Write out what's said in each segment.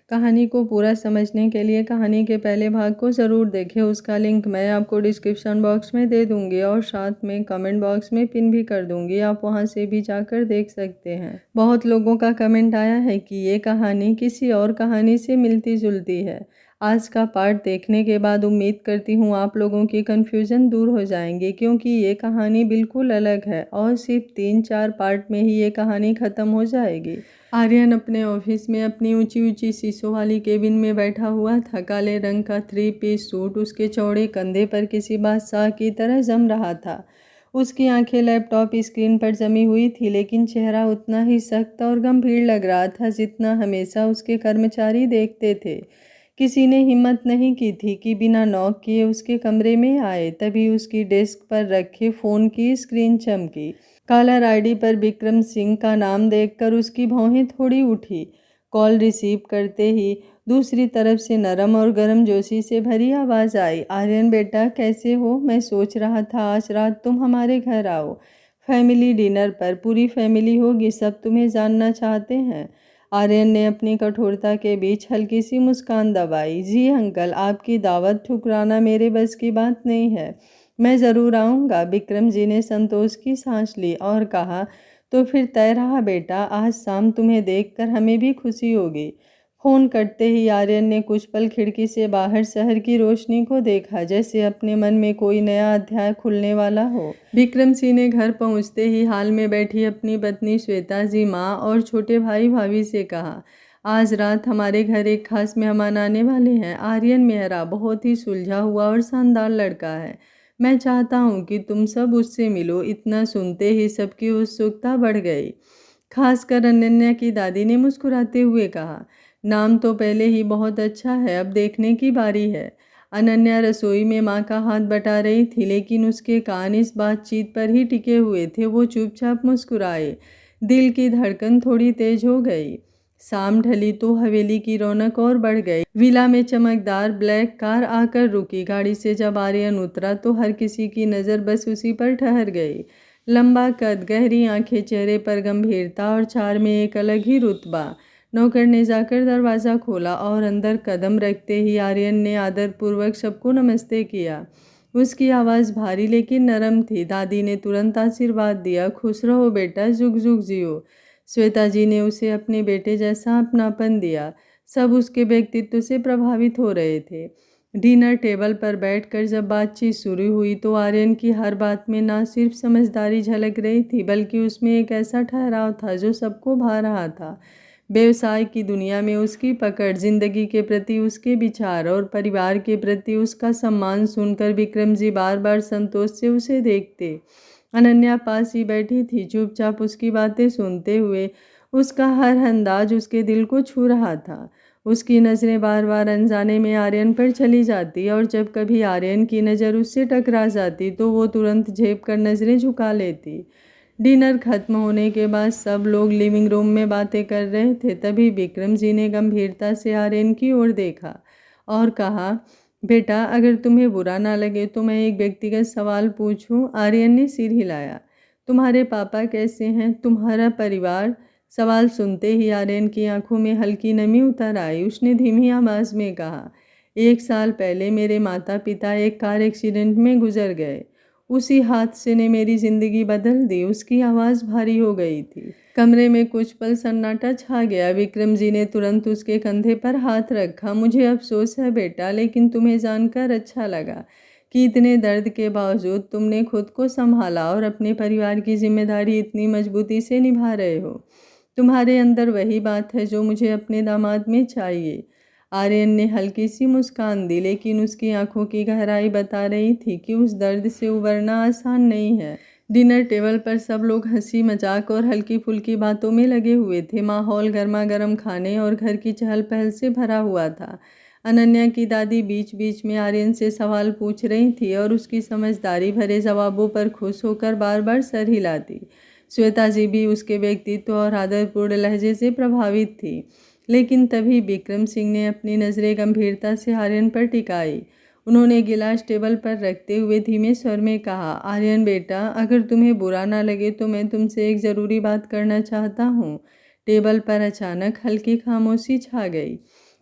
कहानी को पूरा समझने के लिए कहानी के पहले भाग को ज़रूर देखें। उसका लिंक मैं आपको डिस्क्रिप्शन बॉक्स में दे दूंगी और साथ में कमेंट बॉक्स में पिन भी कर दूंगी। आप वहां से भी जाकर देख सकते हैं। बहुत लोगों का कमेंट आया है कि ये कहानी किसी और कहानी से मिलती जुलती है। आज का पार्ट देखने के बाद उम्मीद करती हूँ आप लोगों की कन्फ्यूज़न दूर हो जाएंगी, क्योंकि ये कहानी बिल्कुल अलग है और सिर्फ 3-4 पार्ट में ही ये कहानी ख़त्म हो जाएगी। आर्यन अपने ऑफिस में अपनी ऊंची ऊंची शीशों वाली केबिन में बैठा हुआ था। काले रंग का 3 पीस सूट उसके चौड़े कंधे पर किसी बादशाह की तरह जम रहा था। उसकी आंखें लैपटॉप स्क्रीन पर जमी हुई थी, लेकिन चेहरा उतना ही सख्त और गंभीर लग रहा था जितना हमेशा उसके कर्मचारी देखते थे। किसी ने हिम्मत नहीं की थी कि बिना नॉक किए उसके कमरे में आए। तभी उसकी डेस्क पर रखे फ़ोन की स्क्रीन चमकी। कॉलर आईडी पर विक्रम सिंह का नाम देखकर उसकी भौहें थोड़ी उठी। कॉल रिसीव करते ही दूसरी तरफ से नरम और गर्मजोशी से भरी आवाज़ आई, आर्यन बेटा कैसे हो? मैं सोच रहा था आज रात तुम हमारे घर आओ। फैमिली डिनर पर पूरी फैमिली होगी, सब तुम्हें जानना चाहते हैं। आर्यन ने अपनी कठोरता के बीच हल्की सी मुस्कान दबाई। जी अंकल, आपकी दावत ठुकराना मेरे बस की बात नहीं है। मैं ज़रूर आऊँगा। विक्रम जी ने संतोष की सांस ली और कहा, तो फिर तय रहा बेटा, आज शाम तुम्हें देखकर हमें भी खुशी होगी। फ़ोन कटते ही आर्यन ने कुछ पल खिड़की से बाहर शहर की रोशनी को देखा, जैसे अपने मन में कोई नया अध्याय खुलने वाला हो। विक्रम सिंह ने घर पहुंचते ही हाल में बैठी अपनी पत्नी श्वेता जी, माँ और छोटे भाई भाभी से कहा, आज रात हमारे घर एक खास मेहमान आने वाले हैं। आर्यन मेहरा बहुत ही सुलझा हुआ और शानदार लड़का है। मैं चाहता हूँ कि तुम सब उससे मिलो। इतना सुनते ही सबकी उत्सुकता बढ़ गई। खासकर अनन्या की दादी ने मुस्कुराते हुए कहा, नाम तो पहले ही बहुत अच्छा है, अब देखने की बारी है। अनन्या रसोई में माँ का हाथ बटा रही थी, लेकिन उसके कान इस बातचीत पर ही टिके हुए थे। वो चुपचाप मुस्कुराए। दिल की धड़कन थोड़ी तेज हो गई। शाम ढली तो हवेली की रौनक और बढ़ गई। विला में चमकदार ब्लैक कार आकर रुकी। गाड़ी से जब आर्यन उतरा तो हर किसी की नज़र बस उसी पर ठहर गई। लंबा कद, गहरी आंखें, चेहरे पर गंभीरता और चार में एक अलग ही रुतबा। नौकर ने जाकर दरवाज़ा खोला और अंदर कदम रखते ही आर्यन ने आदरपूर्वक सबको नमस्ते किया। उसकी आवाज़ भारी लेकिन नरम थी। दादी ने तुरंत आशीर्वाद दिया, खुश रहो बेटा, जुग जुग जियो। श्वेता जी ने उसे अपने बेटे जैसा अपनापन दिया। सब उसके व्यक्तित्व से प्रभावित हो रहे थे। डिनर टेबल पर बैठकर जब बातचीत शुरू हुई तो आर्यन की हर बात में ना सिर्फ समझदारी झलक रही थी, बल्कि उसमें एक ऐसा ठहराव था जो सबको भा रहा था। व्यवसाय की दुनिया में उसकी पकड़, जिंदगी के प्रति उसके विचार और परिवार के प्रति उसका सम्मान सुनकर विक्रम जी बार बार संतोष से उसे देखते। अनन्या पास ही बैठी थी, चुपचाप उसकी बातें सुनते हुए। उसका हर अंदाज उसके दिल को छू रहा था। उसकी नज़रें बार बार अनजाने में आर्यन पर चली जाती और जब कभी आर्यन की नज़र उससे टकरा जाती तो वो तुरंत झेप कर नज़रें झुका लेती। डिनर खत्म होने के बाद सब लोग लिविंग रूम में बातें कर रहे थे। तभी विक्रम जी ने गंभीरता से आर्यन की ओर देखा और कहा, बेटा अगर तुम्हें बुरा ना लगे तो मैं एक व्यक्तिगत सवाल पूछूं? आर्यन ने सिर हिलाया। तुम्हारे पापा कैसे हैं? तुम्हारा परिवार? सवाल सुनते ही आर्यन की आंखों में हल्की नमी उतर आई। उसने धीमी आवाज में कहा, 1 साल पहले मेरे माता पिता एक कार एक्सीडेंट में गुजर गए। उसी हादसे ने मेरी जिंदगी बदल दी। उसकी आवाज़ भारी हो गई थी। कमरे में कुछ पल सन्नाटा छा गया। विक्रम जी ने तुरंत उसके कंधे पर हाथ रखा। मुझे अफसोस है बेटा, लेकिन तुम्हें जानकर अच्छा लगा कि इतने दर्द के बावजूद तुमने खुद को संभाला और अपने परिवार की जिम्मेदारी इतनी मजबूती से निभा रहे हो। तुम्हारे अंदर वही बात है जो मुझे अपने दामाद में चाहिए। आर्यन ने हल्की सी मुस्कान दी, लेकिन उसकी आंखों की गहराई बता रही थी कि उस दर्द से उबरना आसान नहीं है। डिनर टेबल पर सब लोग हंसी मजाक और हल्की फुल्की बातों में लगे हुए थे। माहौल गर्मा गर्म खाने और घर की चहल पहल से भरा हुआ था। अनन्या की दादी बीच बीच में आर्यन से सवाल पूछ रही थी और उसकी समझदारी भरे जवाबों पर खुश होकर बार बार सर हिलाती। श्वेता जी भी उसके व्यक्तित्व और आदरपूर्ण लहजे से प्रभावित थी। लेकिन तभी विक्रम सिंह ने अपनी नज़रें गंभीरता से आर्यन पर टिकाई। उन्होंने गिलास टेबल पर रखते हुए धीमे स्वर में कहा, आर्यन बेटा अगर तुम्हें बुरा ना लगे तो मैं तुमसे एक ज़रूरी बात करना चाहता हूँ। टेबल पर अचानक हल्की खामोशी छा गई।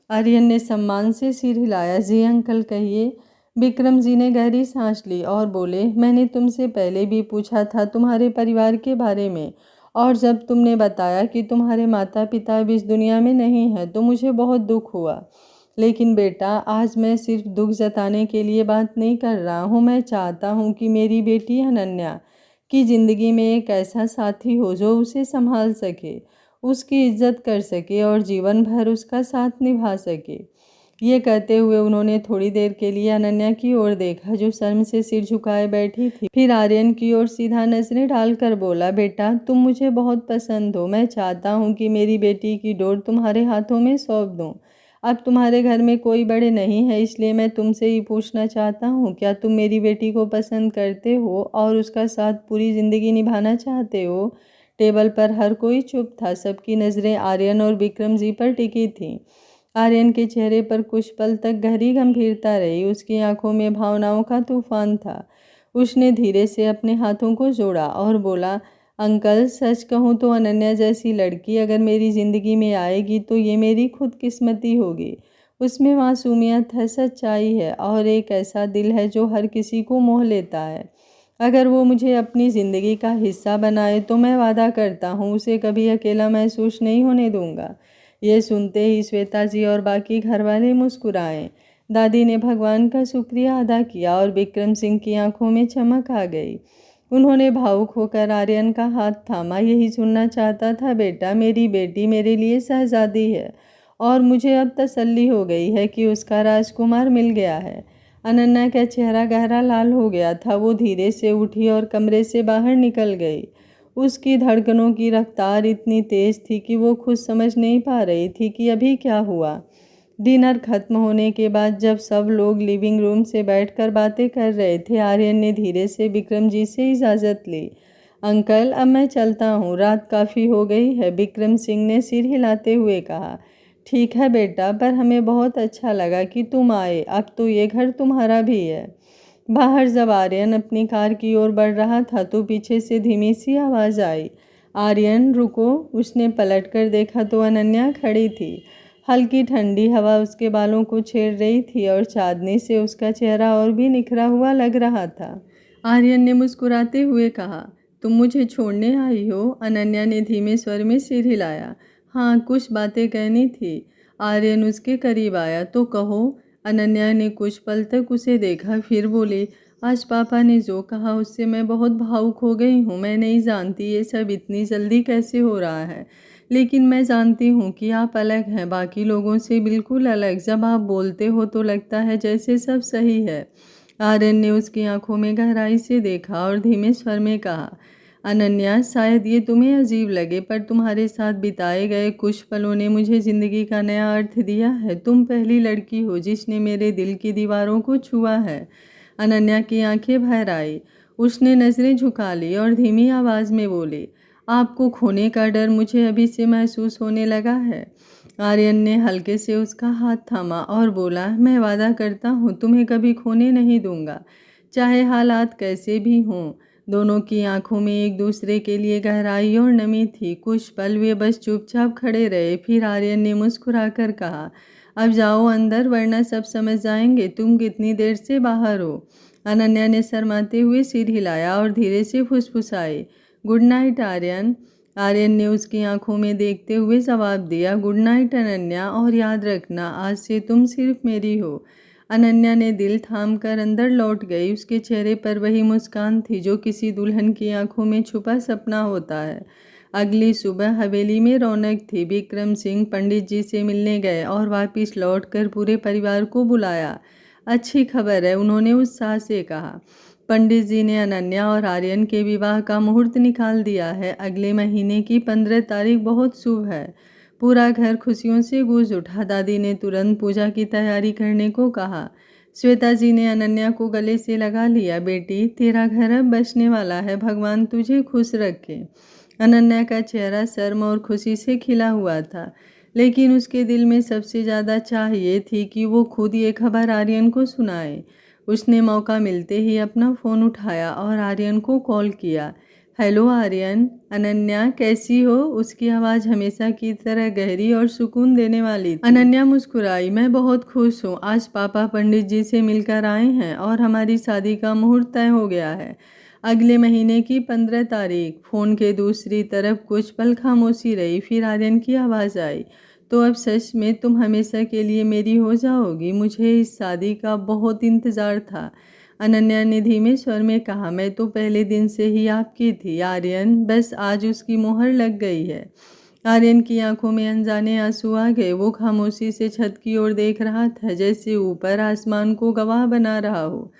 आर्यन ने सम्मान से सिर हिलाया। जी अंकल, कहिए। विक्रम जी ने गहरी सांस ली और बोले, मैंने तुमसे पहले भी पूछा था तुम्हारे परिवार के बारे में, और जब तुमने बताया कि तुम्हारे माता पिता अब इस दुनिया में नहीं हैं तो मुझे बहुत दुख हुआ। लेकिन बेटा, आज मैं सिर्फ दुख जताने के लिए बात नहीं कर रहा हूँ। मैं चाहता हूँ कि मेरी बेटी अनन्या की ज़िंदगी में एक ऐसा साथी हो जो उसे संभाल सके, उसकी इज्जत कर सके और जीवन भर उसका साथ निभा सके। ये कहते हुए उन्होंने थोड़ी देर के लिए अनन्या की ओर देखा जो शर्म से सिर झुकाए बैठी थी। फिर आर्यन की ओर सीधा नजरें डालकर बोला, बेटा, तुम मुझे बहुत पसंद हो। मैं चाहता हूँ कि मेरी बेटी की डोर तुम्हारे हाथों में सौंप दूँ। अब तुम्हारे घर में कोई बड़े नहीं है, इसलिए मैं तुमसे ही पूछना चाहता हूँ, क्या तुम मेरी बेटी को पसंद करते हो और उसका साथ पूरी ज़िंदगी निभाना चाहते हो? टेबल पर हर कोई चुप था। सबकी नज़रें आर्यन और विक्रम जी पर टिकी थीं। आर्यन के चेहरे पर कुछ पल तक गहरी गंभीरता रही। उसकी आंखों में भावनाओं का तूफान था। उसने धीरे से अपने हाथों को जोड़ा और बोला, अंकल, सच कहूँ तो अनन्या जैसी लड़की अगर मेरी ज़िंदगी में आएगी तो ये मेरी खुदकिस्मती होगी। उसमें मासूमियत है, सच्चाई है और एक ऐसा दिल है जो हर किसी को मोह लेता है। अगर वो मुझे अपनी ज़िंदगी का हिस्सा बनाए तो मैं वादा करता हूँ उसे कभी अकेला महसूस नहीं होने दूंगा। ये सुनते ही श्वेता जी और बाकी घरवाले मुस्कुराए। दादी ने भगवान का शुक्रिया अदा किया और विक्रम सिंह की आंखों में चमक आ गई। उन्होंने भावुक होकर आर्यन का हाथ थामा। यही सुनना चाहता था बेटा, मेरी बेटी मेरे लिए शहजादी है और मुझे अब तसल्ली हो गई है कि उसका राजकुमार मिल गया है। अनन्या का चेहरा गहरा लाल हो गया था। वो धीरे से उठी और कमरे से बाहर निकल गई। उसकी धड़कनों की रफ्तार इतनी तेज थी कि वो खुद समझ नहीं पा रही थी कि अभी क्या हुआ। डिनर खत्म होने के बाद जब सब लोग लिविंग रूम से बैठकर बातें कर रहे थे, आर्यन ने धीरे से विक्रम जी से इजाज़त ली। अंकल, अब मैं चलता हूँ, रात काफ़ी हो गई है। विक्रम सिंह ने सिर हिलाते हुए कहा। ठीक है बेटा, पर हमें बहुत अच्छा लगा कि तुम आए। अब तो ये घर तुम्हारा भी है। बाहर जब आर्यन अपनी कार की ओर बढ़ रहा था तो पीछे से धीमी सी आवाज़ आई, आर्यन रुको। उसने पलटकर देखा तो अनन्या खड़ी थी। हल्की ठंडी हवा उसके बालों को छेड़ रही थी और चांदनी से उसका चेहरा और भी निखरा हुआ लग रहा था। आर्यन ने मुस्कुराते हुए कहा, तुम मुझे छोड़ने आई हो? अनन्या ने धीमे स्वर में सिर हिलाया। हाँ, कुछ बातें कहनी थी। आर्यन उसके करीब आया। तो कहो। अनन्या ने कुछ पल तक उसे देखा, फिर बोली, आज पापा ने जो कहा उससे मैं बहुत भावुक हो गई हूँ। मैं नहीं जानती ये सब इतनी जल्दी कैसे हो रहा है, लेकिन मैं जानती हूँ कि आप अलग हैं, बाकी लोगों से बिल्कुल अलग। जब आप बोलते हो तो लगता है जैसे सब सही है। आर्यन ने उसकी आंखों में गहराई से देखा और धीमे स्वर में कहा, अनन्या, शायद ये तुम्हें अजीब लगे पर तुम्हारे साथ बिताए गए कुछ पलों ने मुझे ज़िंदगी का नया अर्थ दिया है। तुम पहली लड़की हो जिसने मेरे दिल की दीवारों को छुआ है। अनन्या की आंखें भर आई। उसने नज़रें झुका ली और धीमी आवाज़ में बोली, आपको खोने का डर मुझे अभी से महसूस होने लगा है। आर्यन ने हल्के से उसका हाथ थामा और बोला, मैं वादा करता हूँ तुम्हें कभी खोने नहीं दूंगा, चाहे हालात कैसे भी हों। दोनों की आंखों में एक दूसरे के लिए गहराई और नमी थी। कुछ पल वे बस चुपचाप खड़े रहे। फिर आर्यन ने मुस्कुराकर कहा, अब जाओ अंदर, वरना सब समझ जाएंगे तुम कितनी देर से बाहर हो। अनन्या ने शर्माते हुए सिर हिलाया और धीरे से फुसफुसाई, गुड नाइट आर्यन। आर्यन ने उसकी आंखों में देखते हुए जवाब दिया, गुड नाइट अनन्या, और याद रखना आज से तुम सिर्फ मेरी हो। अनन्या ने दिल थाम कर अंदर लौट गई। उसके चेहरे पर वही मुस्कान थी जो किसी दुल्हन की आंखों में छुपा सपना होता है। अगली सुबह हवेली में रौनक थी। विक्रम सिंह पंडित जी से मिलने गए और वापस लौटकर पूरे परिवार को बुलाया। अच्छी खबर है, उन्होंने उत्साह से कहा। पंडित जी ने अनन्या और आर्यन के विवाह का मुहूर्त निकाल दिया है। अगले महीने की 15 तारीख बहुत शुभ है। पूरा घर खुशियों से गूंज उठा। दादी ने तुरंत पूजा की तैयारी करने को कहा। श्वेता जी ने अनन्या को गले से लगा लिया, बेटी, तेरा घर अब बसने वाला है, भगवान तुझे खुश रखे। अनन्या का चेहरा शर्म और खुशी से खिला हुआ था, लेकिन उसके दिल में सबसे ज़्यादा चाह ये थी कि वो खुद ये खबर आर्यन को सुनाए। उसने मौका मिलते ही अपना फ़ोन उठाया और आर्यन को कॉल किया। हेलो आर्यन, अनन्या कैसी हो? उसकी आवाज़ हमेशा की तरह गहरी और सुकून देने वाली थी। अनन्या मुस्कुराई। मैं बहुत खुश हूँ। आज पापा पंडित जी से मिलकर आए हैं और हमारी शादी का मुहूर्त तय हो गया है। अगले महीने की 15 तारीख। फ़ोन के दूसरी तरफ कुछ पल खामोशी रही, फिर आर्यन की आवाज़ आई। तो अब सच में तुम हमेशा के लिए मेरी हो जाओगी? मुझे इस शादी का बहुत इंतज़ार था। अनन्या ने धीमे स्वर में कहा, मैं तो पहले दिन से ही आपकी थी आर्यन, बस आज उसकी मोहर लग गई है। आर्यन की आंखों में अनजाने आंसू आ गए। वो खामोशी से छत की ओर देख रहा था, जैसे ऊपर आसमान को गवाह बना रहा हो।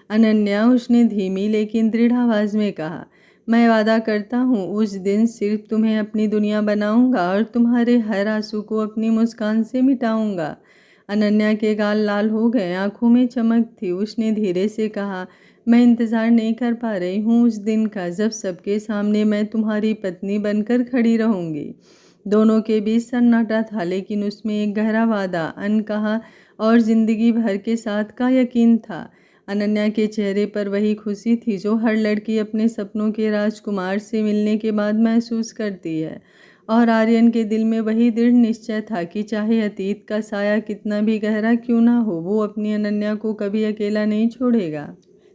अनन्या, उसने धीमी लेकिन दृढ़ आवाज में कहा, मैं वादा करता हूँ उस दिन सिर्फ तुम्हें अपनी दुनिया बनाऊंगा और तुम्हारे हर आंसू को अपनी मुस्कान से मिटाऊंगा। अनन्या के गाल लाल हो गए, आंखों में चमक थी। उसने धीरे से कहा, मैं इंतज़ार नहीं कर पा रही हूँ उस दिन का जब सबके सामने मैं तुम्हारी पत्नी बनकर खड़ी रहूँगी। दोनों के बीच सन्नाटा था, लेकिन उसमें एक गहरा वादा, अनकहा और ज़िंदगी भर के साथ का यकीन था। अनन्या के चेहरे पर वही खुशी थी जो हर लड़की अपने सपनों के राजकुमार से मिलने के बाद महसूस करती है। और आर्यन के दिल में वही दृढ़ निश्चय था कि चाहे अतीत का साया कितना भी गहरा क्यों ना हो, वो अपनी अनन्या को कभी अकेला नहीं छोड़ेगा।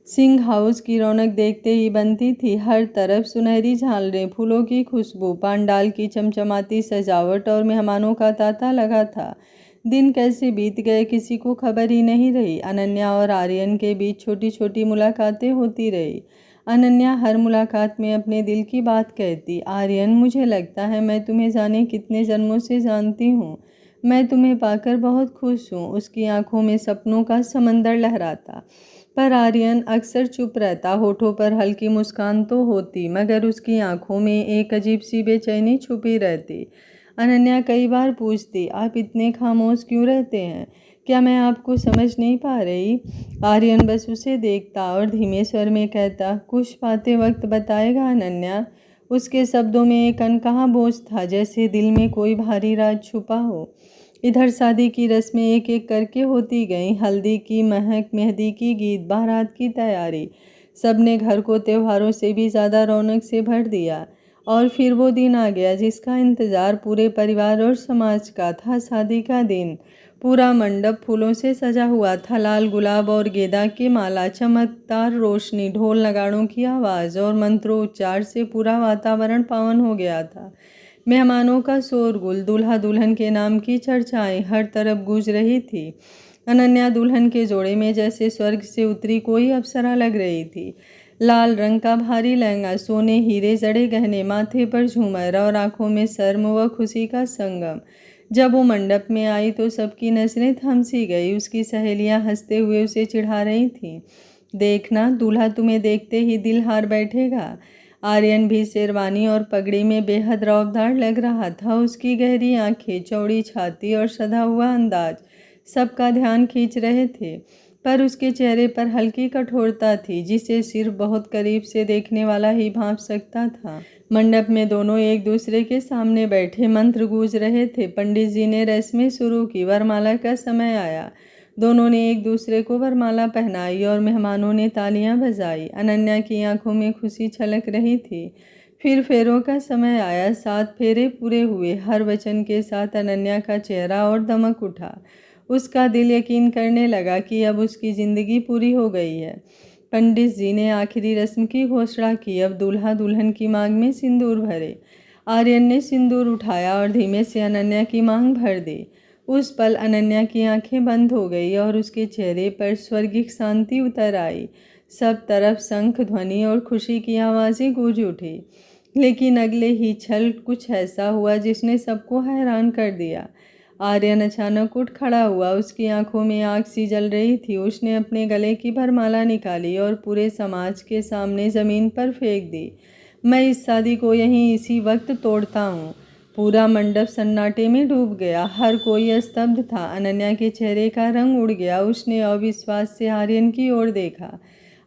सिंह हाउस की रौनक देखते ही बनती थी। हर तरफ सुनहरी झालरें, फूलों की खुशबू, पांडाल की चमचमाती सजावट और मेहमानों का तांता लगा था। दिन कैसे बीत गए किसी को खबर ही नहीं रही। अनन्या और आर्यन के बीच छोटी छोटी मुलाकातें होती रही। अनन्या हर मुलाकात में अपने दिल की बात कहती, आर्यन, मुझे लगता है मैं तुम्हें जाने कितने जन्मों से जानती हूँ। मैं तुम्हें पाकर बहुत खुश हूँ। उसकी आंखों में सपनों का समंदर लहराता, पर आर्यन अक्सर चुप रहता। होठों पर हल्की मुस्कान तो होती, मगर उसकी आंखों में एक अजीब सी बेचैनी छुपी रहती। अनन्या कई बार पूछती, आप इतने खामोश क्यों रहते हैं? क्या मैं आपको समझ नहीं पा रही? आर्यन बस उसे देखता और धीमे स्वर में कहता, कुछ बातें वक्त बताएगा अनन्या। उसके शब्दों में एक अनकहा बोझ था, जैसे दिल में कोई भारी राज छुपा हो। इधर शादी की रस्में एक एक करके होती गईं। हल्दी की महक, मेहंदी की गीत, बारात की तैयारी, सब ने घर को त्योहारों से भी ज़्यादा रौनक से भर दिया। और फिर वो दिन आ गया जिसका इंतज़ार पूरे परिवार और समाज का था, शादी का दिन। पूरा मंडप फूलों से सजा हुआ था, लाल गुलाब और गेंदा की माला, चमकदार रोशनी, ढोल नगाड़ों की आवाज़ और मंत्रोच्चार से पूरा वातावरण पावन हो गया था। मेहमानों का शोरगुल, दूल्हा दुल्हन के नाम की चर्चाएं हर तरफ गूंज रही थी। अनन्या दुल्हन के जोड़े में जैसे स्वर्ग से उतरी कोई अप्सरा लग रही थी। लाल रंग का भारी लहंगा, सोने हीरे जड़े गहने, माथे पर झूमर और आंखों में शर्म व खुशी का संगम। जब वो मंडप में आई तो सबकी नजरें थम सी गई। उसकी सहेलियां हंसते हुए उसे चिढ़ा रही थीं। देखना, दूल्हा तुम्हें देखते ही दिल हार बैठेगा। आर्यन भी शेरवानी और पगड़ी में बेहद रौबदार लग रहा था। उसकी गहरी आंखें, चौड़ी छाती और सधा हुआ अंदाज सबका ध्यान खींच रहे थे। पर उसके चेहरे पर हल्की कठोरता थी, जिसे सिर्फ बहुत करीब से देखने वाला ही भांप सकता था। मंडप में दोनों एक दूसरे के सामने बैठे, मंत्र गूंज रहे थे। पंडित जी ने रस्में शुरू की। वरमाला का समय आया। दोनों ने एक दूसरे को वरमाला पहनाई और मेहमानों ने तालियां बजाई। अनन्या की आंखों में खुशी छलक रही थी। फिर फेरों का समय आया। 7 फेरे पूरे हुए। हर वचन के साथ अनन्या का चेहरा और दमक उठा। उसका दिल यकीन करने लगा कि अब उसकी ज़िंदगी पूरी हो गई है। पंडित जी ने आखिरी रस्म की घोषणा की। अब दूल्हा दुल्हन की मांग में सिंदूर भरे। आर्यन ने सिंदूर उठाया और धीमे से अनन्या की मांग भर दी। उस पल अनन्या की आंखें बंद हो गई और उसके चेहरे पर स्वर्गिक शांति उतर आई। सब तरफ शंख ध्वनि और खुशी की आवाज़ें गूंज उठी। लेकिन अगले ही क्षण कुछ ऐसा हुआ जिसने सबको हैरान कर दिया। आर्यन अचानक उठ खड़ा हुआ। उसकी आंखों में आग सी जल रही थी। उसने अपने गले की वरमाला निकाली और पूरे समाज के सामने ज़मीन पर फेंक दी। मैं इस शादी को यहीं इसी वक्त तोड़ता हूँ। पूरा मंडप सन्नाटे में डूब गया। हर कोई स्तब्ध था। अनन्या के चेहरे का रंग उड़ गया। उसने अविश्वास से आर्यन की ओर देखा।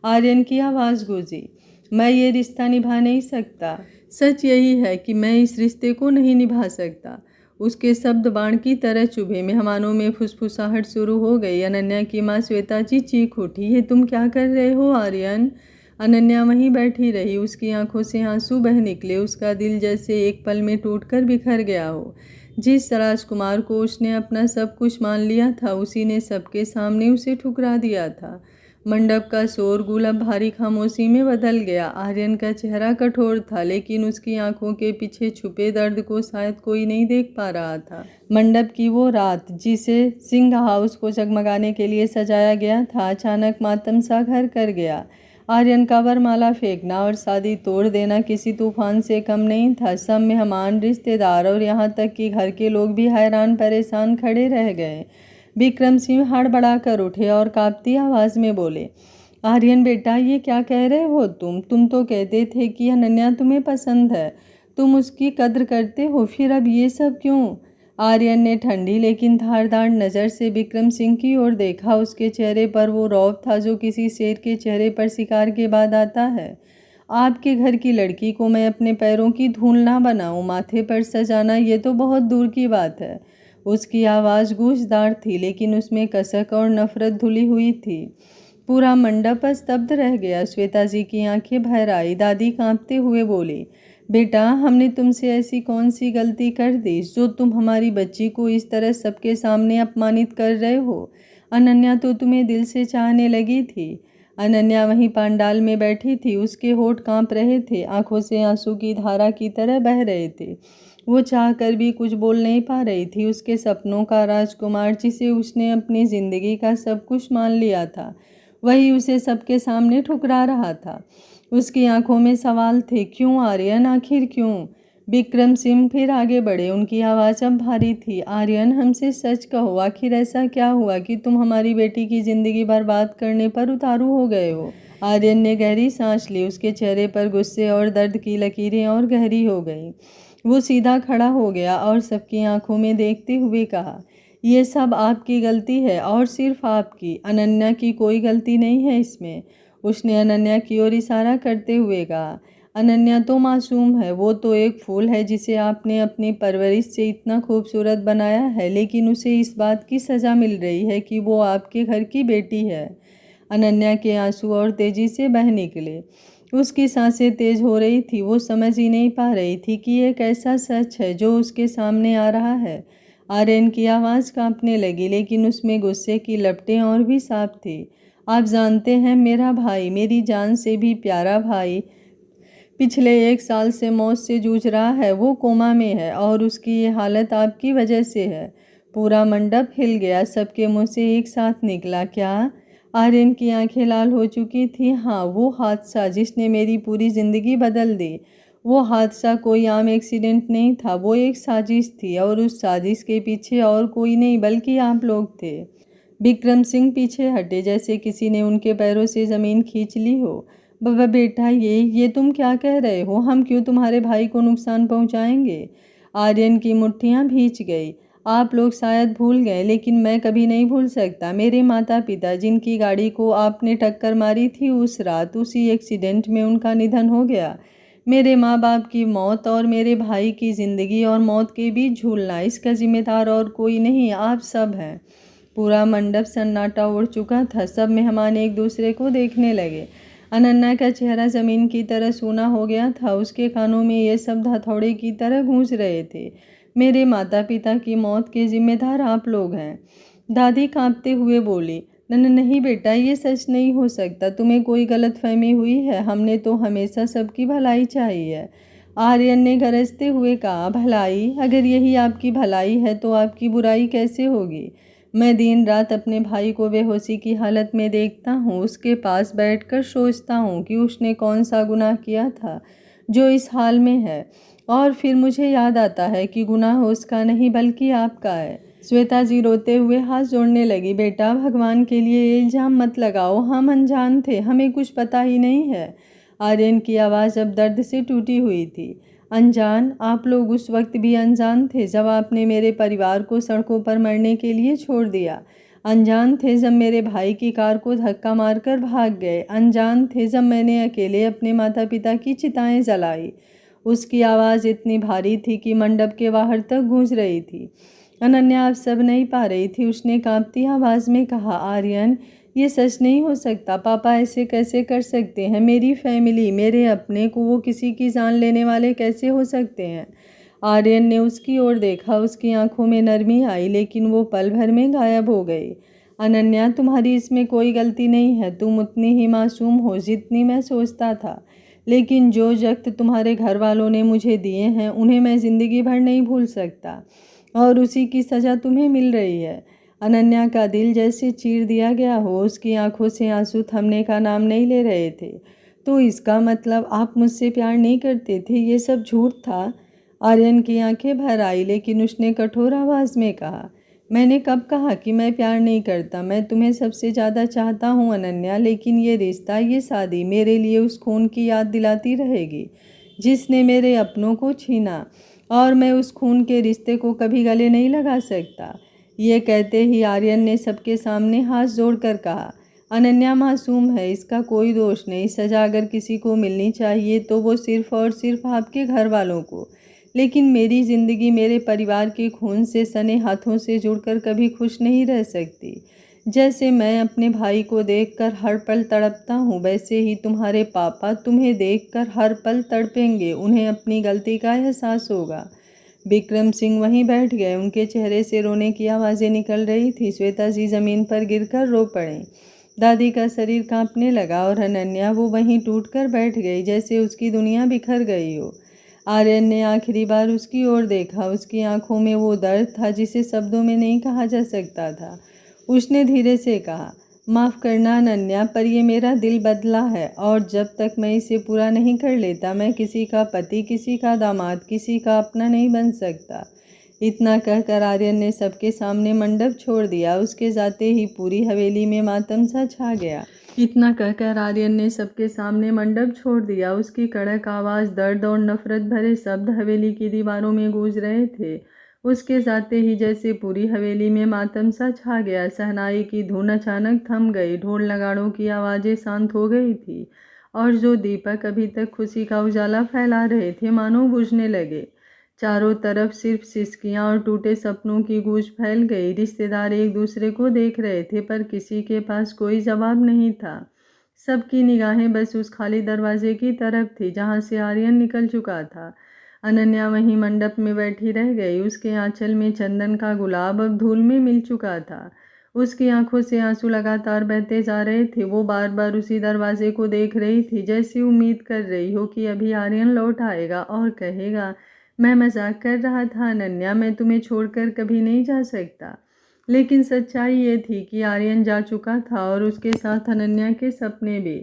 आर्यन की आवाज़ गूंजी, मैं ये रिश्ता निभा नहीं सकता। सच यही है कि मैं इस रिश्ते को नहीं निभा सकता। उसके शब्द बाण की तरह चुभे। मेहमानों में फुसफुसाहट शुरू हो गई। अनन्या की माँ श्वेता जी चीख उठी, ये तुम क्या कर रहे हो आर्यन? अनन्या वहीं बैठी रही। उसकी आंखों से आंसू बह निकले। उसका दिल जैसे एक पल में टूटकर बिखर गया हो। जिस राजकुमार को उसने अपना सब कुछ मान लिया था, उसी ने सबके सामने उसे ठुकरा दिया था। मंडप का शोरगुल अब भारी खामोशी में बदल गया। आर्यन का चेहरा कठोर था, लेकिन उसकी आंखों के पीछे छुपे दर्द को शायद कोई नहीं देख पा रहा था। मंडप की वो रात, जिसे सिंह हाउस को जगमगाने के लिए सजाया गया था, अचानक मातम सा घर कर गया। आर्यन का वरमाला फेंकना और शादी तोड़ देना किसी तूफान से कम नहीं था। सब मेहमान, रिश्तेदार और यहाँ तक कि घर के लोग भी हैरान परेशान खड़े रह गए। विक्रम सिंह हड़बड़ाकर उठे और कांपती आवाज में बोले, आर्यन बेटा, ये क्या कह रहे हो तुम तो कहते थे कि अनन्या तुम्हें पसंद है, तुम उसकी कद्र करते हो, फिर अब ये सब क्यों? आर्यन ने ठंडी लेकिन धारदार नज़र से विक्रम सिंह की ओर देखा। उसके चेहरे पर वो रौब था जो किसी शेर के चेहरे पर शिकार के बाद आता है। आपके घर की लड़की को मैं अपने पैरों की धूल ना बनाऊं, माथे पर सजाना ये तो बहुत दूर की बात है। उसकी आवाज़ गूंजदार थी, लेकिन उसमें कसक और नफरत धुली हुई थी। पूरा मंडप स्तब्ध रह गया। श्वेता जी की आंखें भर आई। दादी कांपते हुए बोली, बेटा, हमने तुमसे ऐसी कौन सी गलती कर दी जो तुम हमारी बच्ची को इस तरह सबके सामने अपमानित कर रहे हो? अनन्या तो तुम्हें दिल से चाहने लगी थी। अनन्या वहीं पंडाल में बैठी थी। उसके होठ कांप रहे थे, आंखों से आंसू की धारा की तरह बह रहे थे। वो चाहकर भी कुछ बोल नहीं पा रही थी। उसके सपनों का राजकुमार, जिसे उसने अपनी जिंदगी का सब कुछ मान लिया था, वही उसे सबके सामने ठुकरा रहा था। उसकी आंखों में सवाल थे, क्यों आर्यन, आखिर क्यों? विक्रम सिंह फिर आगे बढ़े। उनकी आवाज़ अब भारी थी। आर्यन, हमसे सच कहो, आखिर ऐसा क्या हुआ कि तुम हमारी बेटी की जिंदगी बर्बाद करने पर उतारू हो गए हो? आर्यन ने गहरी सांस ली। उसके चेहरे पर गुस्से और दर्द की लकीरें और गहरी हो गईं। वो सीधा खड़ा हो गया और सबकी आंखों में देखते हुए कहा, ये सब आपकी गलती है और सिर्फ आपकी। अनन्या की कोई गलती नहीं है इसमें। उसने अनन्या की ओर इशारा करते हुए कहा, अनन्या तो मासूम है, वो तो एक फूल है जिसे आपने अपनी परवरिश से इतना खूबसूरत बनाया है, लेकिन उसे इस बात की सज़ा मिल रही है कि वो आपके घर की बेटी है। अनन्या के आंसू और तेजी से बह निकले। उसकी सांसें तेज हो रही थी। वो समझ ही नहीं पा रही थी कि ये कैसा सच है जो उसके सामने आ रहा है। आर्यन की आवाज़ कांपने लगी, लेकिन उसमें गुस्से की लपटें और भी साफ थी। आप जानते हैं, मेरा भाई, मेरी जान से भी प्यारा भाई, पिछले 1 साल से मौत से जूझ रहा है। वो कोमा में है और उसकी ये हालत आपकी वजह से है। पूरा मंडप हिल गया। सबके मुंह से एक साथ निकला, क्या? आर्यन की आंखें लाल हो चुकी थी। हाँ, वो हादसा जिसने मेरी पूरी जिंदगी बदल दी। वो हादसा कोई आम एक्सीडेंट नहीं था, वो एक साजिश थी, और उस साजिश के पीछे और कोई नहीं बल्कि आप लोग थे। विक्रम सिंह पीछे हटे, जैसे किसी ने उनके पैरों से ज़मीन खींच ली हो। बाबा बेटा, ये तुम क्या कह रहे हो? हम क्यों तुम्हारे भाई को नुकसान पहुंचाएंगे? आर्यन की मुट्ठियां भींच गई। आप लोग शायद भूल गए, लेकिन मैं कभी नहीं भूल सकता। मेरे माता पिता, जिनकी गाड़ी को आपने टक्कर मारी थी उस रात, उसी एक्सीडेंट में उनका निधन हो गया। मेरे माँ बाप की मौत और मेरे भाई की ज़िंदगी और मौत के बीच झूलना, इसका जिम्मेदार और कोई नहीं, आप सब हैं। पूरा मंडप सन्नाटा ओढ़ चुका था। सब मेहमान एक दूसरे को देखने लगे। अनन्या का चेहरा ज़मीन की तरह सूना हो गया था। उसके कानों में ये शब्द हथौड़े की तरह गूंज रहे थे, मेरे माता पिता की मौत के जिम्मेदार आप लोग हैं। दादी कांपते हुए बोली, नहीं बेटा, ये सच नहीं हो सकता। तुम्हें कोई गलतफहमी हुई है। हमने तो हमेशा सबकी भलाई चाही है। आर्यन ने गरजते हुए कहा, भलाई? अगर यही आपकी भलाई है तो आपकी बुराई कैसे होगी? मैं दिन रात अपने भाई को बेहोशी की हालत में देखता हूँ। उसके पास बैठकर सोचता हूँ कि उसने कौन सा गुनाह किया था जो इस हाल में है, और फिर मुझे याद आता है कि गुनाह उसका नहीं बल्कि आपका है। श्वेता जी रोते हुए हाथ जोड़ने लगी, बेटा, भगवान के लिए ये इल्ज़ाम मत लगाओ। हम अनजान थे, हमें कुछ पता ही नहीं है। आर्यन की आवाज़ अब दर्द से टूटी हुई थी। अनजान? आप लोग उस वक्त भी अनजान थे जब आपने मेरे परिवार को सड़कों पर मरने के लिए छोड़ दिया। अनजान थे जब मेरे भाई की कार को धक्का मारकर भाग गए। अनजान थे जब मैंने अकेले अपने माता पिता की चिताएं जलाई। उसकी आवाज़ इतनी भारी थी कि मंडप के बाहर तक गूंज रही थी। अनन्या अब सब नहीं पा रही थी। उसने कांपती आवाज़ में कहा, आर्यन, ये सच नहीं हो सकता। पापा ऐसे कैसे कर सकते हैं? मेरी फैमिली, मेरे अपने को वो किसी की जान लेने वाले कैसे हो सकते हैं? आर्यन ने उसकी ओर देखा। उसकी आंखों में नरमी आई, लेकिन वो पल भर में गायब हो गई। अनन्या, तुम्हारी इसमें कोई गलती नहीं है। तुम उतनी ही मासूम हो जितनी मैं सोचता था। लेकिन जो जख्म तुम्हारे घर वालों ने मुझे दिए हैं उन्हें मैं ज़िंदगी भर नहीं भूल सकता, और उसी की सज़ा तुम्हें मिल रही है। अनन्या का दिल जैसे चीर दिया गया हो। उसकी आंखों से आंसू थमने का नाम नहीं ले रहे थे। तो इसका मतलब आप मुझसे प्यार नहीं करते थे? ये सब झूठ था। आर्यन की आंखें भर आई, लेकिन उसने कठोर आवाज़ में कहा, मैंने कब कहा कि मैं प्यार नहीं करता? मैं तुम्हें सबसे ज़्यादा चाहता हूँ अनन्या, लेकिन ये रिश्ता, ये शादी मेरे लिए उस खून की याद दिलाती रहेगी जिसने मेरे अपनों को छीना, और मैं उस खून के रिश्ते को कभी गले नहीं लगा सकता। ये कहते ही आर्यन ने सबके सामने हाथ जोड़कर कहा, अनन्या मासूम है, इसका कोई दोष नहीं। सज़ा अगर किसी को मिलनी चाहिए तो वो सिर्फ़ और सिर्फ आपके घर वालों को। लेकिन मेरी ज़िंदगी मेरे परिवार के खून से सने हाथों से जुड़कर कभी खुश नहीं रह सकती। जैसे मैं अपने भाई को देखकर हर पल तड़पता हूँ, वैसे ही तुम्हारे पापा तुम्हें देखकर हर पल तड़पेंगे। उन्हें अपनी गलती का एहसास होगा। विक्रम सिंह वहीं बैठ गए। उनके चेहरे से रोने की आवाज़ें निकल रही थी। श्वेता जी ज़मीन पर गिरकर रो पड़े। दादी का शरीर कांपने लगा और अनन्या वो वहीं टूटकर बैठ गई, जैसे उसकी दुनिया बिखर गई हो। आर्यन ने आखिरी बार उसकी ओर देखा। उसकी आंखों में वो दर्द था जिसे शब्दों में नहीं कहा जा सकता था। उसने धीरे से कहा, माफ़ करना अनन्या, पर ये मेरा दिल बदला है, और जब तक मैं इसे पूरा नहीं कर लेता मैं किसी का पति, किसी का दामाद, किसी का अपना नहीं बन सकता। इतना कहकर आर्यन ने सबके सामने मंडप छोड़ दिया। उसके जाते ही पूरी हवेली में मातम सा छा गया। इतना कहकर आर्यन ने सबके सामने मंडप छोड़ दिया। उसकी कड़क आवाज़, दर्द और नफरत भरे शब्द हवेली की दीवारों में गूंज रहे थे। उसके जाते ही जैसे पूरी हवेली में मातम सा छा गया। शहनाई की धुन अचानक थम गई। ढोल नगाड़ों की आवाज़ें शांत हो गई थी, और जो दीपक अभी तक खुशी का उजाला फैला रहे थे मानो बुझने लगे। चारों तरफ सिर्फ सिसकियां और टूटे सपनों की गूंज फैल गई। रिश्तेदार एक दूसरे को देख रहे थे, पर किसी के पास कोई जवाब नहीं था। सबकी निगाहें बस उस खाली दरवाजे की तरफ थी जहां से आर्यन निकल चुका था। अनन्या वहीं मंडप में बैठी रह गई। उसके आंचल में चंदन का गुलाब अब धूल में मिल चुका था। उसकी आंखों से आंसू लगातार बहते जा रहे थे। वो बार बार उसी दरवाजे को देख रही थी, जैसी उम्मीद कर रही हो कि अभी आर्यन लौट आएगा और कहेगा, मैं मजाक कर रहा था अनन्या, मैं तुम्हें छोड़कर कभी नहीं जा सकता। लेकिन सच्चाई ये थी कि आर्यन जा चुका था, और उसके साथ अनन्या के सपने भी।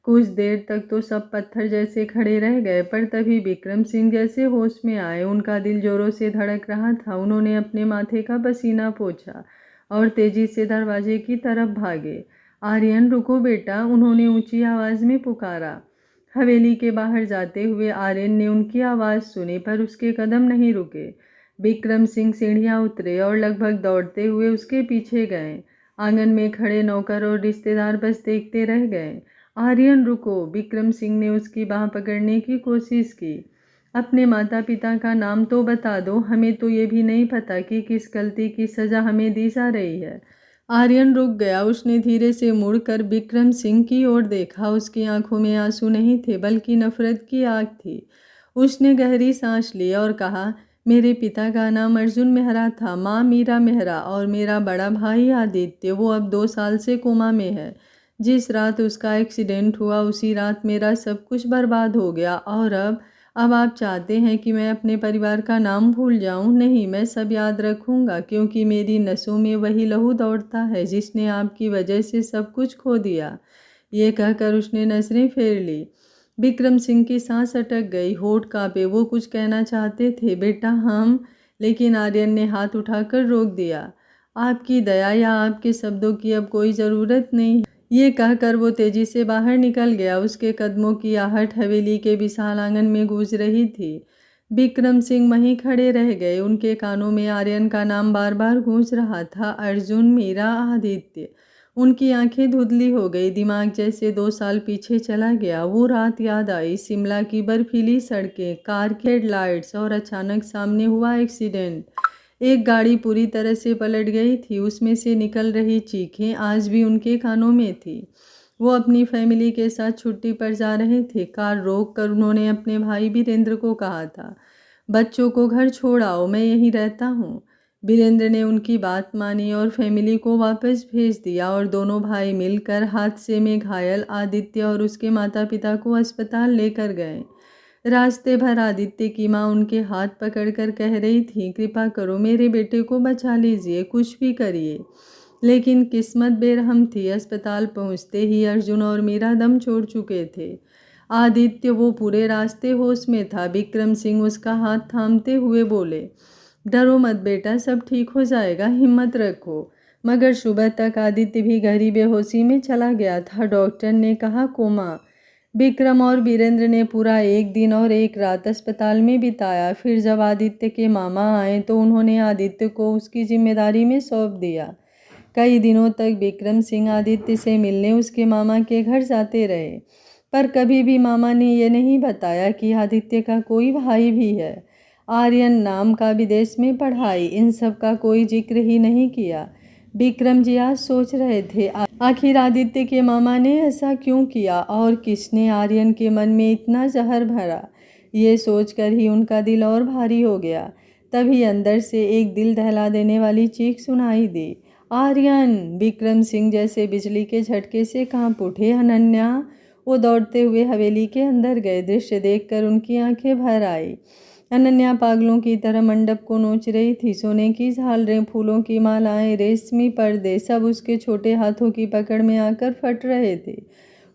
कुछ देर तक तो सब पत्थर जैसे खड़े रह गए, पर तभी विक्रम सिंह जैसे होश में आए। उनका दिल जोरों से धड़क रहा था। उन्होंने अपने माथे का पसीना पोंछा और तेजी से दरवाजे की तरफ भागे। आर्यन, रुको बेटा, उन्होंने ऊंची आवाज़ में पुकारा। हवेली के बाहर जाते हुए आर्यन ने उनकी आवाज़ सुनी, पर उसके कदम नहीं रुके। विक्रम सिंह सीढ़ियाँ उतरे और लगभग दौड़ते हुए उसके पीछे गए। आंगन में खड़े नौकर और रिश्तेदार बस देखते रह गए। आर्यन, रुको! विक्रम सिंह ने उसकी बाँह पकड़ने की कोशिश की। अपने माता पिता का नाम तो बता दो, हमें तो ये भी नहीं पता कि किस गलती की सज़ा हमें दी जा रही है। आर्यन रुक गया। उसने धीरे से मुड़कर विक्रम सिंह की ओर देखा। उसकी आंखों में आंसू नहीं थे, बल्कि नफरत की आग थी। उसने गहरी सांस ली और कहा, मेरे पिता का नाम अर्जुन मेहरा था, माँ मीरा मेहरा, और मेरा बड़ा भाई आदित्य, वो अब 2 साल से कोमा में है। जिस रात उसका एक्सीडेंट हुआ उसी रात मेरा सब कुछ बर्बाद हो गया, और अब आप चाहते हैं कि मैं अपने परिवार का नाम भूल जाऊं? नहीं, मैं सब याद रखूंगा, क्योंकि मेरी नसों में वही लहू दौड़ता है जिसने आपकी वजह से सब कुछ खो दिया। ये कहकर उसने नजरें फेर ली। विक्रम सिंह की सांस अटक गई, होठ कांपे। वो कुछ कहना चाहते थे, बेटा हम, लेकिन आर्यन ने हाथ उठाकर रोक दिया। आपकी दया या आपके शब्दों की अब कोई ज़रूरत नहीं। ये कहकर वो तेजी से बाहर निकल गया। उसके कदमों की आहट हवेली के विशाल आंगन में गूंज रही थी। विक्रम सिंह वहीं खड़े रह गए। उनके कानों में आर्यन का नाम बार बार गूंज रहा था, अर्जुन, मीरा, आदित्य। उनकी आंखें धुंधली हो गई। दिमाग जैसे 2 साल पीछे चला गया। वो रात याद आई, शिमला की बर्फीली सड़कें, कार के हेडलाइट्स, और अचानक सामने हुआ एक्सीडेंट। एक गाड़ी पूरी तरह से पलट गई थी। उसमें से निकल रही चीखें आज भी उनके कानों में थी। वो अपनी फैमिली के साथ छुट्टी पर जा रहे थे। कार रोक कर उन्होंने अपने भाई वीरेंद्र को कहा था, बच्चों को घर छोड़ आओ, मैं यहीं रहता हूँ। वीरेंद्र ने उनकी बात मानी और फैमिली को वापस भेज दिया और दोनों भाई मिलकर हादसे में घायल आदित्य और उसके माता पिता को अस्पताल लेकर गए। रास्ते भर आदित्य की माँ उनके हाथ पकड़कर कह रही थी, कृपा करो मेरे बेटे को बचा लीजिए, कुछ भी करिए। लेकिन किस्मत बेरहम थी। अस्पताल पहुंचते ही अर्जुन और मीरा दम छोड़ चुके थे। आदित्य वो पूरे रास्ते होश में था। विक्रम सिंह उसका हाथ थामते हुए बोले, डरो मत बेटा, सब ठीक हो जाएगा, हिम्मत रखो। मगर सुबह तक आदित्य भी गहरी बेहोशी में चला गया था। डॉक्टर ने कहा कोमा। विक्रम और वीरेंद्र ने पूरा एक दिन और एक रात अस्पताल में बिताया। फिर जब आदित्य के मामा आए तो उन्होंने आदित्य को उसकी जिम्मेदारी में सौंप दिया। कई दिनों तक विक्रम सिंह आदित्य से मिलने उसके मामा के घर जाते रहे, पर कभी भी मामा ने यह नहीं बताया कि आदित्य का कोई भाई भी है। आर्यन नाम का विदेश में पढ़ाई, इन सब का कोई जिक्र ही नहीं किया। विक्रम जी आज सोच रहे थे, आखिर आदित्य के मामा ने ऐसा क्यों किया और किसने आर्यन के मन में इतना जहर भरा। ये सोचकर ही उनका दिल और भारी हो गया। तभी अंदर से एक दिल दहला देने वाली चीख सुनाई दी, आर्यन! विक्रम सिंह जैसे बिजली के झटके से कांप उठे। अनन्या! वो दौड़ते हुए हवेली के अंदर गए। दृश्य देखकर उनकी आंखें भर आई। अनन्या पागलों की तरह मंडप को नोच रही थी। सोने की झालरें, फूलों की मालाएं, रेशमी पर्दे, सब उसके छोटे हाथों की पकड़ में आकर फट रहे थे।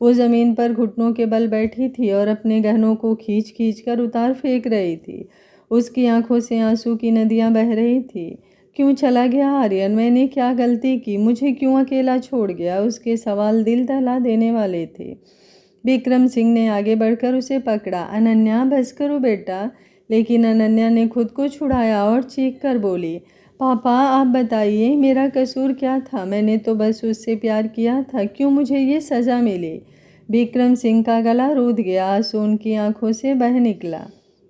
वो जमीन पर घुटनों के बल बैठी थी और अपने गहनों को खींच खींच कर उतार फेंक रही थी। उसकी आंखों से आंसू की नदियां बह रही थी। क्यों चला गया आर्यन? मैंने क्या गलती की? मुझे क्यों अकेला छोड़ गया? उसके सवाल दिल दहला देने वाले थे। विक्रम सिंह ने आगे बढ़कर उसे पकड़ा। अनन्या, बस करो बेटा। लेकिन अनन्या ने खुद को छुड़ाया और चीख कर बोली, पापा आप बताइए, मेरा कसूर क्या था? मैंने तो बस उससे प्यार किया था, क्यों मुझे ये सज़ा मिली? विक्रम सिंह का गला रूठ गया, आंसू उनकी आंखों से बह निकला।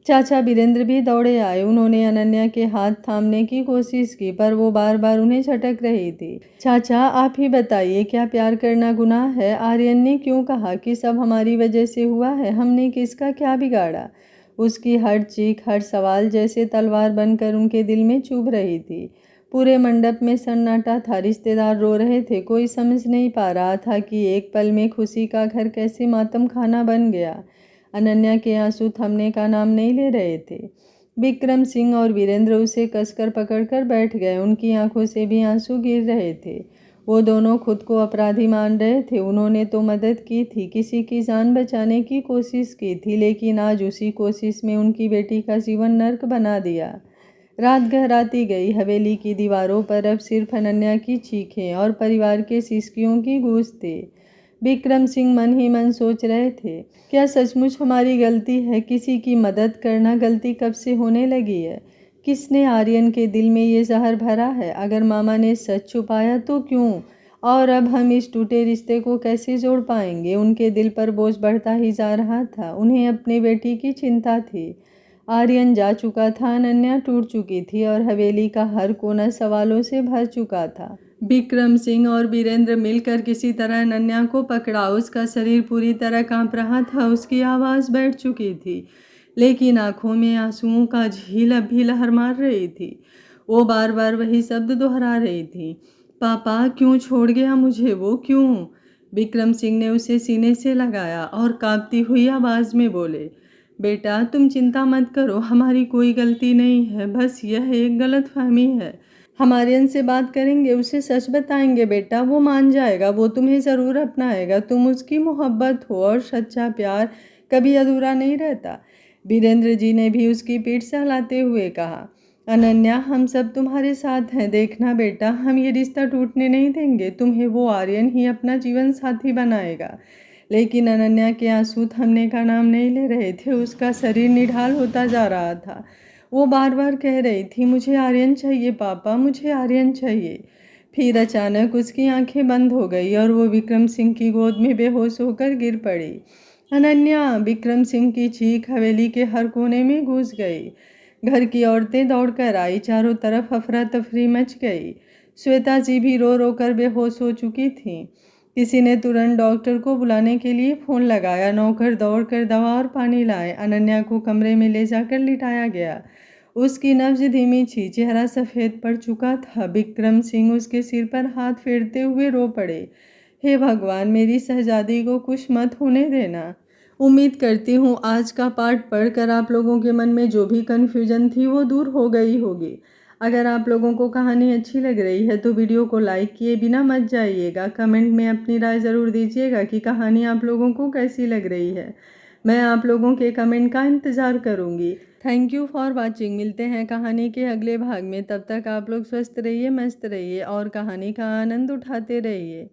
चाचा वीरेंद्र भी दौड़े आए। उन्होंने अनन्या के हाथ थामने की कोशिश की, पर वो बार बार उन्हें झटक रही थी। चाचा आप ही बताइए, क्या प्यार करना गुनाह है? आर्यन ने क्यों कहा कि सब हमारी वजह से हुआ है? हमने किसका क्या बिगाड़ा? उसकी हर चीख, हर सवाल जैसे तलवार बनकर उनके दिल में चुभ रही थी। पूरे मंडप में सन्नाटा था। रिश्तेदार रो रहे थे। कोई समझ नहीं पा रहा था कि एक पल में खुशी का घर कैसे मातम खाना बन गया। अनन्या के आंसू थमने का नाम नहीं ले रहे थे। विक्रम सिंह और वीरेंद्र उसे कसकर पकड़कर बैठ गए। उनकी आंखों से भी आंसू गिर रहे थे। वो दोनों खुद को अपराधी मान रहे थे। उन्होंने तो मदद की थी, किसी की जान बचाने की कोशिश की थी, लेकिन आज उसी कोशिश में उनकी बेटी का जीवन नर्क बना दिया। रात गहराती गई। हवेली की दीवारों पर अब सिर्फ अनन्या की चीखें और परिवार के सिसकियों की गूंज थी। विक्रम सिंह मन ही मन सोच रहे थे, क्या सचमुच हमारी गलती है? किसी की मदद करना गलती कब से होने लगी है? किसने आर्यन के दिल में ये जहर भरा है? अगर मामा ने सच छुपाया तो क्यों? और अब हम इस टूटे रिश्ते को कैसे जोड़ पाएंगे? उनके दिल पर बोझ बढ़ता ही जा रहा था। उन्हें अपनी बेटी की चिंता थी। आर्यन जा चुका था, अनन्या टूट चुकी थी और हवेली का हर कोना सवालों से भर चुका था। विक्रम सिंह और वीरेंद्र मिलकर किसी तरह अनन्या को पकड़ा। उसका शरीर पूरी तरह कांप रहा था। उसकी आवाज़ बैठ चुकी थी, लेकिन आंखों में आंसुओं का झील अब भी लहर मार रही थी। वो बार बार वही शब्द दोहरा रही थी, पापा क्यों छोड़ गया मुझे? वो क्यों? विक्रम सिंह ने उसे सीने से लगाया और कांपती हुई आवाज़ में बोले, बेटा तुम चिंता मत करो, हमारी कोई गलती नहीं है, बस यह एक गलतफहमी है। हम आर्यन से बात करेंगे, उसे सच बताएंगे बेटा, वो मान जाएगा, वो तुम्हें ज़रूर अपनाएगा। तुम उसकी मोहब्बत हो और सच्चा प्यार कभी अधूरा नहीं रहता। वीरेंद्र जी ने भी उसकी पीठ सहलाते हुए कहा, अनन्या हम सब तुम्हारे साथ हैं, देखना बेटा हम ये रिश्ता टूटने नहीं देंगे। तुम्हें वो आर्यन ही अपना जीवन साथी बनाएगा। लेकिन अनन्या के आंसू थमने का नाम नहीं ले रहे थे। उसका शरीर निढाल होता जा रहा था। वो बार बार कह रही थी, मुझे आर्यन चाहिए पापा, मुझे आर्यन चाहिए। फिर अचानक उसकी आंखें बंद हो गई और वो विक्रम सिंह की गोद में बेहोश होकर गिर पड़ी। अनन्या! विक्रम सिंह की चीख हवेली के हर कोने में गूंज गई। घर की औरतें दौड़कर आई, चारों तरफ अफरा तफरी मच गई। श्वेता जी भी रो रो कर बेहोश हो चुकी थीं। किसी ने तुरंत डॉक्टर को बुलाने के लिए फ़ोन लगाया। नौकर दौड़कर दवा और पानी लाए। अनन्या को कमरे में ले जाकर लिटाया गया। उसकी नब्ज धीमी थी, चेहरा सफ़ेद पड़ चुका था। विक्रम सिंह उसके सिर पर हाथ फेरते हुए रो पड़े। हे भगवान, मेरी शहजादी को कुछ मत होने देना। उम्मीद करती हूँ आज का पाठ पढ़कर आप लोगों के मन में जो भी कन्फ्यूजन थी वो दूर हो गई होगी। अगर आप लोगों को कहानी अच्छी लग रही है तो वीडियो को लाइक किए बिना मत जाइएगा। कमेंट में अपनी राय ज़रूर दीजिएगा कि कहानी आप लोगों को कैसी लग रही है। मैं आप लोगों के कमेंट का इंतज़ार करूँगी। Thank you for watching. मिलते हैं कहानी के अगले भाग में। तब तक आप लोग स्वस्थ रहिए, मस्त रहिए और कहानी का आनंद उठाते रहिए।